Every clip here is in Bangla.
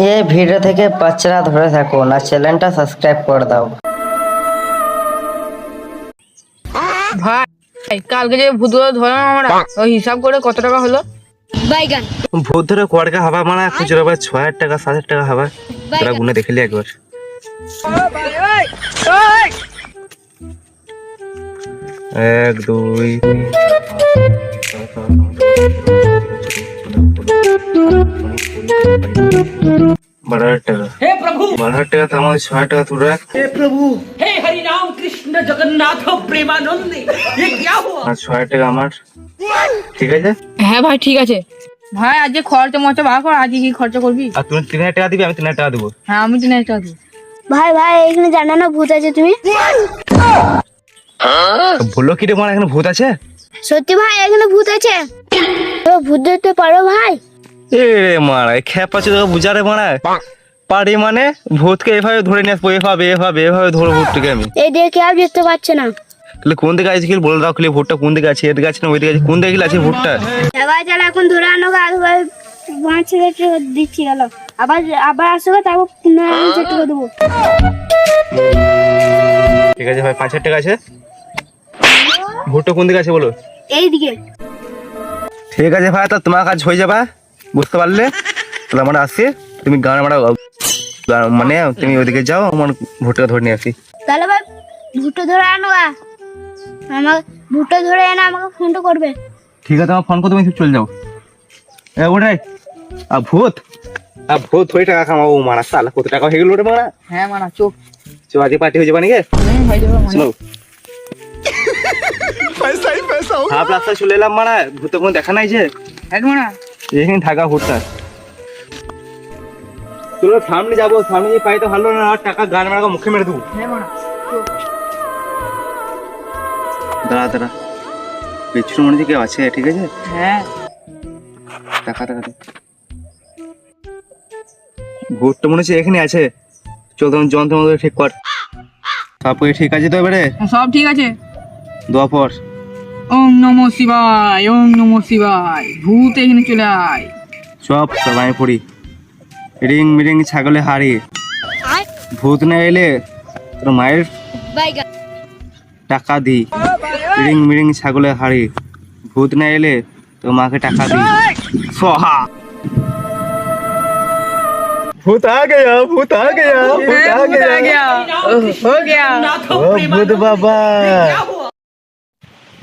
এই ভিডিও থেকে বাচ্চারা ধরে থাকুন আর চ্যানেলটা সাবস্ক্রাইব করে দাও। ভাই কালকে যে ভূতগুলো ধরলাম আমরা, ওই হিসাব করে কত টাকা হলো? বাইগান ভূত ধরে কড়কা হবা মানে খুচরো ভাই ৬,০০০ টাকা ৭,০০০ টাকা হবা। তোরা গুনে দেখলি একবার। এক দুই ১২,০০০ টাকা। हे प्रभु ১২,০০০ টাকা তো আমাদের ৬,০০০ টাকা তুলে রাখ। हे प्रभु हे हरि राम कृष्ण जगन्नाथ प्रेमानंद ये क्या हुआ? আর ৬,০০০ টাকা আমার, ঠিক আছে? হ্যাঁ ভাই ঠিক আছে। ভাই আজকে খরচা মরচা ভাগ কর, আজকে কি খরচা করবি? আর তুমি ৩,০০০ টাকা দিবি, আমি ৩,০০০ টাকা দেবো। হ্যাঁ আমি 3,000 টাকা দেবো। ভাই ভাই এখানে জানো না ভূত আছে তুমি? বললো কি রে মানে এখানে ভূত আছে? সত্যি ভাই এখানে ভূত আছে। তো ভূত ধরতে পারো ভাই? এ রে মারা খেপা চোদা বুঝারে মারা পারি মানে ভূতকে এভাবে ধরে নিয়ে আসবো, এভাবে ধরো ভূতটাকে আমি। এই দিকে কেউ দেখতে পাচ্ছে না। তাহলে কোন দিকে আছে কি বলে দাও, খালি ভূতটা কোন দিকে আছে? এদিকে আছে না ওই দিকে আছে? কোন দিকে আছে ভূতটা? এবার চলো এখন ধরে আনো গা, আবার 5,000 টাকা দিচ্ছি গেল। আবার আবার আসো তারপর 15,000 টাকা দেবো। ঠিক আছে ভাই, ৫,০০০ টাকা আছে। ভূতটা কোন দিকে আছে বলো? এইদিকে। ঠিক আছে ভাই, তা তোমার কাজ হয়ে যাবে, বুঝতে পারলে? তাহলে আমরা আসি, তুমি গান মারা মানে তুমি ওইদিকে যাও, আমার ভূতটা ধরে নিয়ে আসি। তাহলে ভাই ভুট্টো ধরে আনো গা, আমার ভুট্টো ধরে এনে আমাকে ফোনটা করবে। ঠিক আছে, আমার ফোন করে তুমি চলে যাও। ওটাই ভূত হয়ে টাকা কামাবো মারা, সালা কত টাকা হয়ে গেল ওটা মারা। হ্যাঁ মানা চোখ আজকে পার্টি হয়ে যাবে নাকি? হয়ে যাবে মানে। শোনো হাফ রাস্তায় চলে এলাম মারা, ভূত কোনো দেখা নাই যে এক মানা এখানে থাকা ভূতটা। চলো সামনে যাবো, সামনে যে পাই তো ভালো না, আর টাকা গান মারা মুখে মেরে দেবো। হ্যাঁ মানা দাঁড়া পেছনে মনে হচ্ছে কেউ আছে, ঠিক আছে? হ্যাঁ টাকা ভূতটা মনে হচ্ছে এখানে আছে। চল তখন যন্ত্র মন্ত্র ঠিক কর। সব ঠিক আছে তো এবারে? সব ঠিক আছে। দোয়া পর। ওম নমঃ শিবায়, ওম নমঃ শিবায়। ভূত এখানে চলে আয়। সব আমি পড়ি। রিং মিরিং ছাগলে হাড়ি, ভূত না এলে তোর মায়ের বাইগান টাকা দি। রিং মিরিং ছাগলে হাড়ি, ভূত না এলে তোর মাকে টাকা দি। সোহা ভূত আ গয়া, ভূত আ গয়া, ভূত আ গয়া। हो गया। ও ভূত বাবা,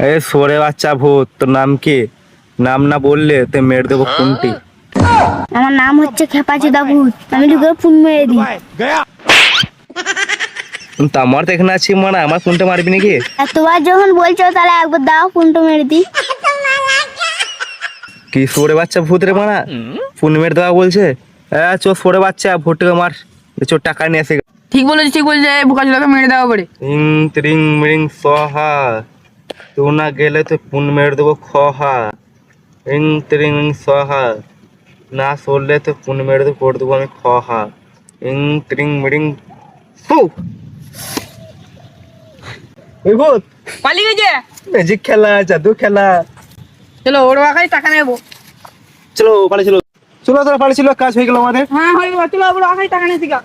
এ সোরে বাচ্চা ভূত, তোর নাম কি? নাম না বললে তে মেরে দেবো খুনটি। আমার নাম হচ্ছে খেপাচোদা ভূত, আমি ঢুকে ফোন মেরে দিই। তো আমার তো এখানে আছি মানে আমার ফোনটা মারবি নাকি? এতবার যখন বলছো তাহলে একবার দাও ফোনটা মেরে দিই। কি সোরে বাচ্চা ভূত রে মারা, ফোন মেরে দেওয়া বলছে? হ্যাঁ চো সোরে বাচ্চা ভূতটাকে মার, চোর টাকা নিয়ে আসে। ঠিক বলেছে বোকা চোদাকে মেরে দেওয়া পড়ে। ইং ত্রিং মিরিং সোহা, তুই না গেলে তো ফোন মেরে দেবো খহা। ইং ত্রিং সোহা, না সরলে তো ফোন মেরে দেবো, করে দেবো আমি খহা। ইং ত্রিং মিরিং সু। ওই ভূত পালিয়ে গেছে। ম্যাজিক খেলা, জাদু খেলা। চলো ওর বাকাই টাকা নেবো। চলো পালিয়ে চলো, চলো তোরা পালিয়ে ছিল, কাজ হয়ে গেল আমাদের। হ্যাঁ হয়ে গেল, চলো ওর বাকাই টাকা নিয়ে শিখা।